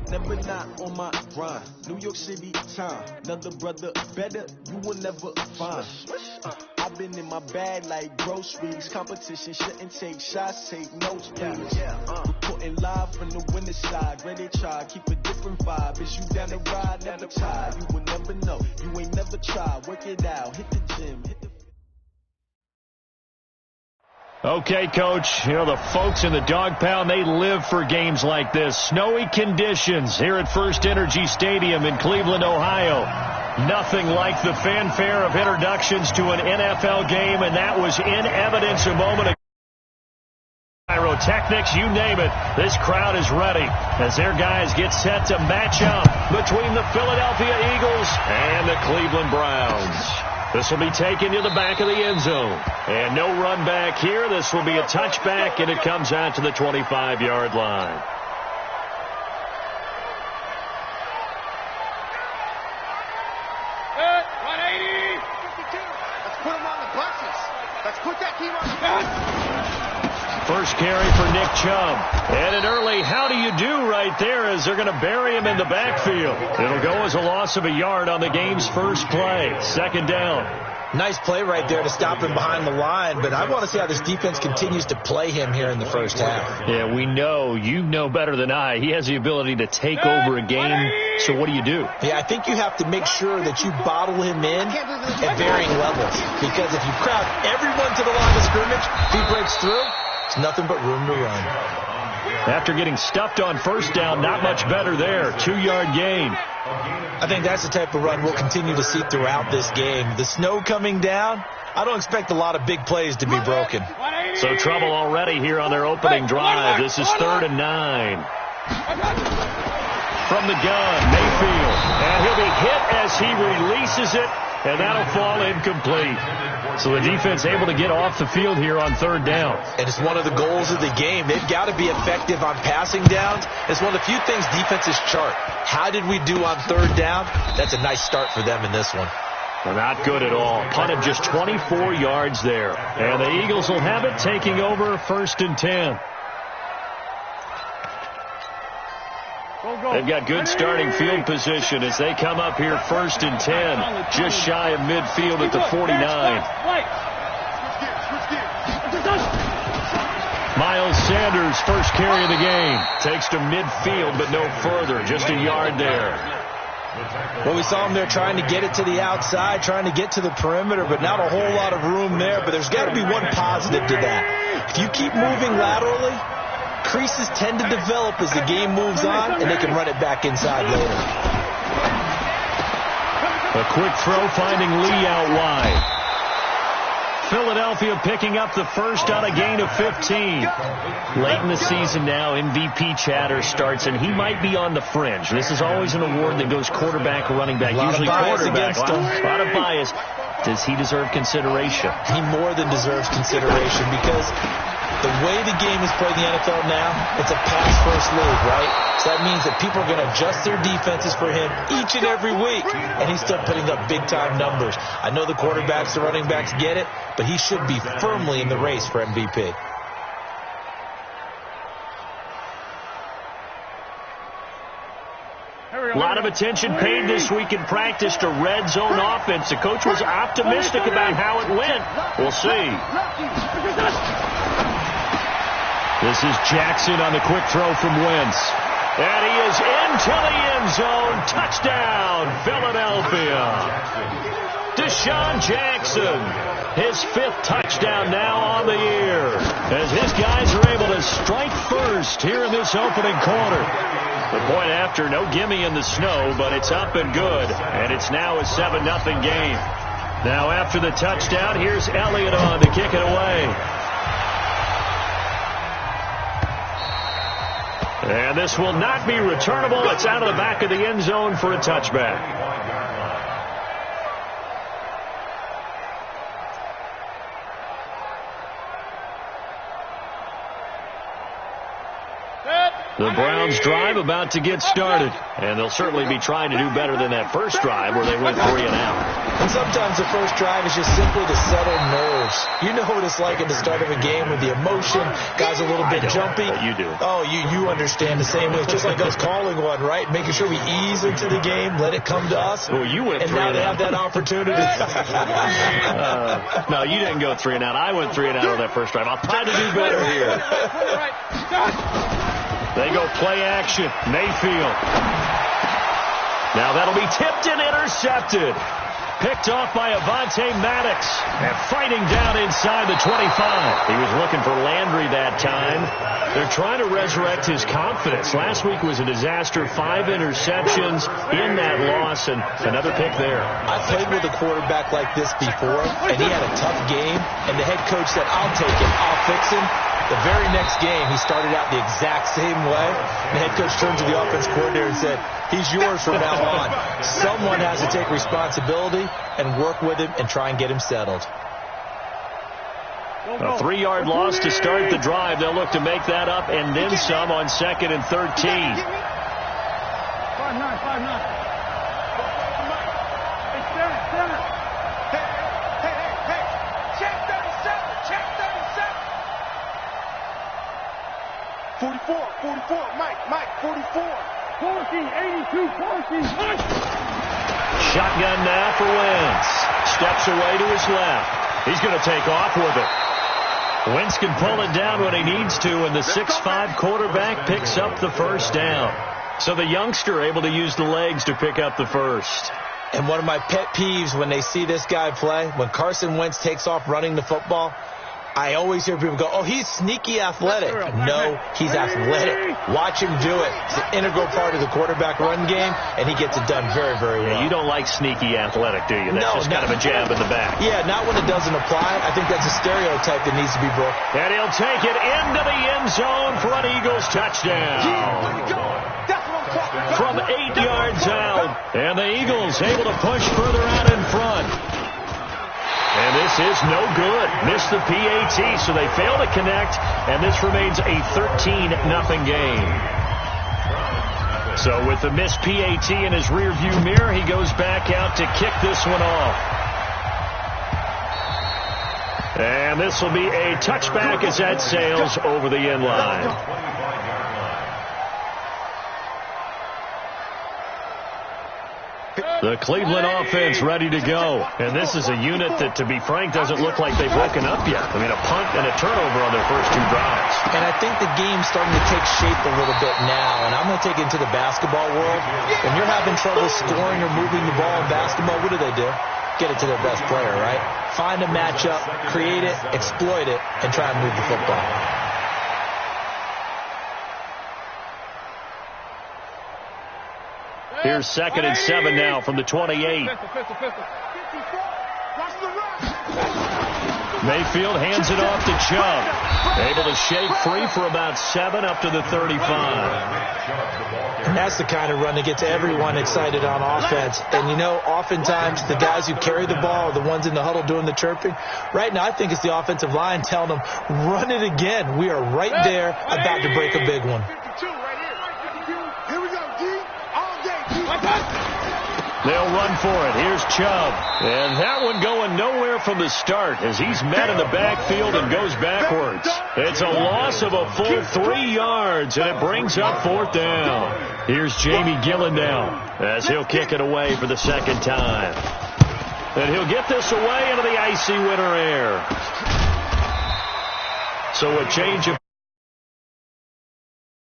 never not on my grind. New York City time, another brother better, you will never find. I've been in my bag like groceries. Competition shouldn't take shots, take notes, please. Reporting live from the winter side. Ready to try, keep a different vibe. Is you down the ride, never tired. You will never know, you ain't never tried. Work it out, hit the gym, hit the... Okay, Coach, you know, the folks in the Dog Pound, they live for games like this. Snowy conditions here at First Energy Stadium in Cleveland, Ohio. Nothing like the fanfare of introductions to an NFL game, and that was in evidence a moment ago. Pyrotechnics, you name it. This crowd is ready as their guys get set to match up between the Philadelphia Eagles and the Cleveland Browns. This will be taken to the back of the end zone. And no run back here. This will be a touchback, and it comes out to the 25-yard line. Run 80. Let's put them on the buses. Let's put that team on the bus. First carry for Nick Chubb. And an early how do you do right there as they're going to bury him in the backfield. It'll go as a loss of a yard on the game's first play. Second down. Nice play right there to stop him behind the line, but I want to see how this defense continues to play him here in the first half. Yeah, we know. You know better than I. He has the ability to take over a game, so what do you do? Yeah, I think you have to make sure that you bottle him in at varying levels, because if you crowd everyone to the line of scrimmage, if he breaks through, it's nothing but room to run. After getting stuffed on first down, not much better there. 2-yard gain. I think that's the type of run we'll continue to see throughout this game. The snow coming down, I don't expect a lot of big plays to be broken. So trouble already here on their opening drive. This is 3rd and 9. From the gun, Mayfield. And he'll be hit as he releases it, and that'll fall incomplete. So the defense able to get off the field here on 3rd down. And it's one of the goals of the game. They've got to be effective on passing downs. It's one of the few things defenses chart. How did we do on 3rd down? That's a nice start for them in this one. Well, not good at all. Punted just 24 yards there. And the Eagles will have it, taking over 1st and 10. They've got good starting field position as they come up here 1st and 10, just shy of midfield at the 49. Miles Sanders, first carry of the game, takes to midfield but no further, just a yard there. Well, we saw him there trying to get it to the outside, trying to get to the perimeter, but not a whole lot of room there. But there's got to be one positive to that. If you keep moving laterally, creases tend to develop as the game moves on, and they can run it back inside later. A quick throw finding Lee out wide. Philadelphia picking up the first on a gain of 15. Late in the season now, MVP chatter starts, and he might be on the fringe. This is always an award that goes quarterback or running back. Usually quarterback. A lot of bias. Does he deserve consideration? He more than deserves consideration because the way the game is played in the NFL now, it's a pass-first league, right? So that means that people are going to adjust their defenses for him each and every week, and he's still putting up big-time numbers. I know the quarterbacks, the running backs get it, but he should be firmly in the race for MVP. A lot of attention paid this week in practice to red zone offense. The coach was optimistic about how it went. We'll see. This is Jackson on the quick throw from Wentz. And he is into the end zone. Touchdown, Philadelphia. Deshaun Jackson, his 5th touchdown now on the year, as his guys are able to strike first here in this opening quarter. The point after, no gimme in the snow, but it's up and good, and it's now a 7-0 game. Now after the touchdown, here's Elliott on to kick it away. And this will not be returnable. It's out of the back of the end zone for a touchback. The Browns drive about to get started, and they'll certainly be trying to do better than that first drive where they went 3 and out. And sometimes the first drive is just simply to settle nerves. You know what it's like at the start of a game with the emotion, guys a little bit jumpy. But you do. Oh, you understand the same way. It's just like us calling one, right? Making sure we ease into the game, let it come to us. Well, you went and 3 now and they out. have that opportunity. No, you didn't go 3 and out. I went 3 and out on that first drive. I'll try to do better here. They go play action. Mayfield. Now that'll be tipped and intercepted. Picked off by Avonte Maddox. And fighting down inside the 25. He was looking for Landry that time. They're trying to resurrect his confidence. Last week was a disaster. 5 interceptions in that loss, and another pick there. I played with a quarterback like this before, and he had a tough game, and the head coach said, I'll take him, I'll fix him. The very next game, he started out the exact same way. The head coach turned to the offense coordinator and said, he's yours from now on. Someone has to take responsibility and work with him and try and get him settled. A 3-yard loss to start the drive. They'll look to make that up and then some on 2nd and 13. 5-9. Hey. Check 37. 44. Mike, 44. 82, 14. Shotgun now for Wentz. Steps away to his left. He's going to take off with it. Wentz can pull it down when he needs to, and the 6'5" quarterback picks up the first down. So the youngster able to use the legs to pick up the first. And one of my pet peeves when they see this guy play, when Carson Wentz takes off running the football, I always hear people go, oh, he's sneaky athletic. No, he's athletic. Watch him do it. It's an integral part of the quarterback run game, and he gets it done very, very well. Yeah, you don't like sneaky athletic, do you? That's just kind of a jab in the back. Yeah, not when it doesn't apply. I think that's a stereotype that needs to be broken. And he'll take it into the end zone for an Eagles touchdown. From 8 yards out. And the Eagles able to push further out in front. And this is no good. Missed the PAT, so they fail to connect, and this remains a 13-0 game. So with the missed PAT in his rearview mirror, he goes back out to kick this one off. And this will be a touchback as that sails over the end line. The Cleveland offense ready to go. And this is a unit that, to be frank, doesn't look like they've woken up yet. I mean, a punt and a turnover on their first 2 drives. And I think the game's starting to take shape a little bit now. And I'm going to take it into the basketball world. When you're having trouble scoring or moving the ball in basketball, what do? Get it to their best player, right? Find a matchup, create it, exploit it, and try and move the football. Here's 2nd and 7 now from the 28. Mayfield hands it off to Chubb. Able to shake free for about 7 up to the 35. And that's the kind of run that gets everyone excited on offense. And, you know, oftentimes the guys who carry the ball are the ones in the huddle doing the chirping. Right now, I think it's the offensive line telling them, run it again. We are right there about to break a big one. They'll run for it. Here's Chubb. And that one going nowhere from the start as he's met in the backfield and goes backwards. It's a loss of a full 3 yards, and it brings up 4th down. Here's Jamie Gillen now as he'll kick it away for the 2nd time. And he'll get this away into the icy winter air. So a change of